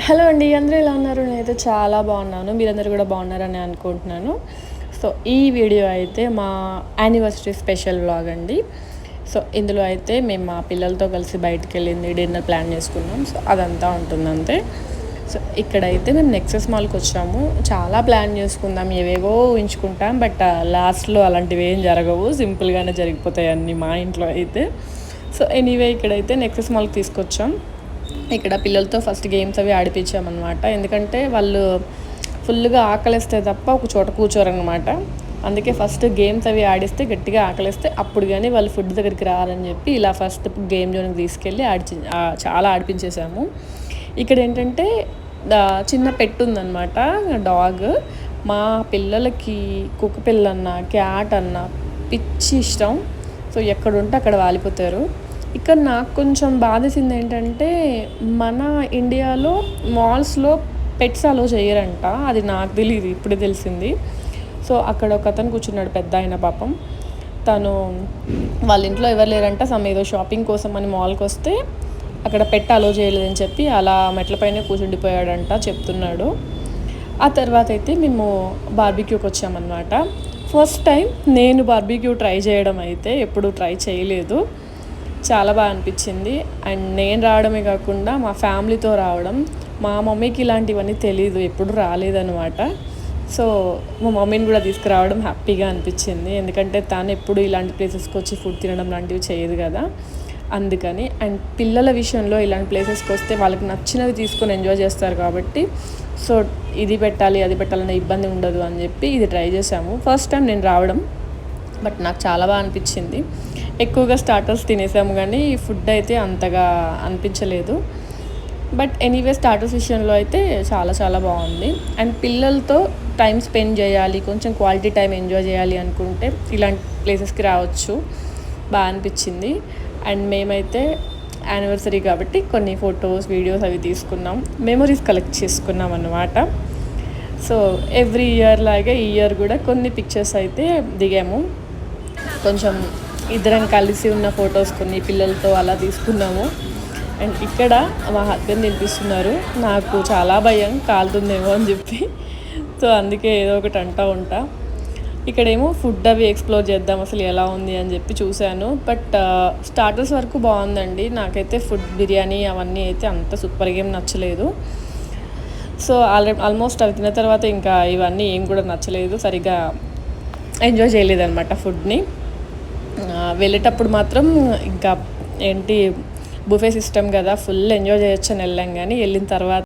Hello అండి, అందరూ ఎలా ఉన్నారు? నేనైతే చాలా బాగున్నాను. మీరందరూ కూడా బాగున్నారని అనుకుంటున్నాను. సో ఈ వీడియో అయితే మా యానివర్సరీ స్పెషల్ వ్లాగ్ అండి. సో ఇందులో అయితే మేము మా పిల్లలతో కలిసి బయటికి వెళ్ళింది, డిన్నర్ ప్లాన్ చేసుకున్నాం. సో అదంతా ఉంటుందంతే. సో ఇక్కడైతే మేము నెక్సెస్ మాల్కి వచ్చాము. చాలా ప్లాన్ చేసుకుందాం, ఏవేవో ఊహించుకుంటాం, బట్ లాస్ట్లో అలాంటివి ఏం జరగవు, సింపుల్గానే జరిగిపోతాయి అన్నీ మా ఇంట్లో అయితే. సో ఎనీవే ఇక్కడైతే నెక్సెస్ మాల్కి తీసుకొచ్చాం. ఇక్కడ పిల్లలతో ఫస్ట్ గేమ్స్ అవి ఆడిపించామన్నమాట. ఎందుకంటే వాళ్ళు ఫుల్గా ఆకలిస్తే తప్ప ఒక చోట కూర్చోరనమాట. అందుకే ఫస్ట్ గేమ్స్ అవి ఆడిస్తే, గట్టిగా ఆకలిస్తే అప్పుడు కానీ వాళ్ళు ఫుడ్ దగ్గరికి రారని చెప్పి ఇలా ఫస్ట్ గేమ్ జోన్కి తీసుకెళ్ళి చాలా ఆడిపించేసాము. ఇక్కడ ఏంటంటే చిన్న పెట్ ఉందన్నమాట, డాగ్. మా పిల్లలకి కుక్క పిల్లన్న, క్యాట్ అన్న పిచ్చి ఇష్టం. సో ఎక్కడుంటే అక్కడ వాలిపోతారు. ఇక్కడ నాకు కొంచెం బాధేసింది ఏంటంటే, మన ఇండియాలో మాల్స్లో పెట్స్ అలో చేయరంట. అది నాకు తెలియదు, ఇప్పుడే తెలిసింది. సో అక్కడ ఒక అతను కూర్చున్నాడు, పెద్ద ఆయన పాపం. తను వాళ్ళ ఇంట్లో ఎవరు లేరంట, ఏదో షాపింగ్ కోసం అని మాల్కి వస్తే అక్కడ పెట్ అలో చేయలేదని చెప్పి అలా మెట్లపైనే కూర్చుండిపోయాడంట, చెప్తున్నాడు. ఆ తర్వాత అయితే మేము బార్బిక్యూకి వచ్చామన్నమాట. ఫస్ట్ టైం నేను బార్బిక్యూ ట్రై చేయడం అయితే, ఎప్పుడు ట్రై చేయలేదు. చాలా బాగా అనిపించింది. అండ్ నేను రావడమే కాకుండా మా ఫ్యామిలీతో రావడం. మా మమ్మీకి ఇలాంటివన్నీ తెలీదు, ఎప్పుడు రాలేదన్నమాట. సో మా మమ్మీని కూడా తీసుకురావడం హ్యాపీగా అనిపించింది. ఎందుకంటే తను ఎప్పుడు ఇలాంటి ప్లేసెస్కి వచ్చి ఫుడ్ తినడం లాంటివి చేయదు కదా, అందుకని. అండ్ పిల్లల విషయంలో ఇలాంటి ప్లేసెస్కి వస్తే వాళ్ళకి నచ్చినవి తీసుకొని ఎంజాయ్ చేస్తారు కాబట్టి, సో ఇది పెట్టాలి అది పెట్టాలనే ఇబ్బంది ఉండదు అని చెప్పి ఇది ట్రై చేసాము. ఫస్ట్ టైం నేను రావడం, బట్ నాకు చాలా బాగా అనిపించింది. ఎక్కువగా స్టార్టర్స్ తినేసాము కానీ ఫుడ్ అయితే అంతగా అనిపించలేదు. బట్ ఎనీవే స్టార్టర్స్ విషయంలో అయితే చాలా చాలా బాగుంది. అండ్ పిల్లలతో టైం స్పెండ్ చేయాలి, కొంచెం క్వాలిటీ టైం ఎంజాయ్ చేయాలి అనుకుంటే ఇలాంటి ప్లేసెస్కి రావచ్చు, బాగా అనిపించింది. అండ్ మేమైతే యానివర్సరీ కాబట్టి కొన్ని ఫొటోస్, వీడియోస్ అవి తీసుకున్నాం, మెమరీస్ కలెక్ట్ చేసుకున్నాం అన్నమాట. సో ఎవ్రీ ఇయర్ లాగే ఈ ఇయర్ కూడా కొన్ని పిక్చర్స్ అయితే దిగాము. కొంచెం ఇద్దరం కలిసి ఉన్న ఫొటోస్ కొన్ని పిల్లలతో అలా తీసుకున్నాము. అండ్ ఇక్కడ మా హస్బెండ్ తినిపిస్తున్నారు. నాకు చాలా భయం, కాలుతుందేమో అని చెప్పి. సో అందుకే ఏదో ఒకటి అంటూ ఉంటా. ఇక్కడేమో ఫుడ్ అవి ఎక్స్ప్లోర్ చేద్దాం అసలు ఎలా ఉంది అని చెప్పి చూశాను. బట్ స్టార్టర్స్ వరకు బాగుందండి. నాకైతే ఫుడ్, బిర్యానీ అవన్నీ అయితే అంత సూపర్గా ఏం నచ్చలేదు. సో ఆల్మోస్ట్ అవి తిన్న తర్వాత ఇంకా ఇవన్నీ ఏం కూడా నచ్చలేదు, సరిగ్గా ఎంజాయ్ చేయలేదన్నమాట ఫుడ్ని. వెళ్ళేటప్పుడు మాత్రం ఇంకా బుఫే సిస్టమ్ కదా, ఫుల్ ఎంజాయ్ చేయొచ్చు అని వెళ్ళాం. కానీ వెళ్ళిన తర్వాత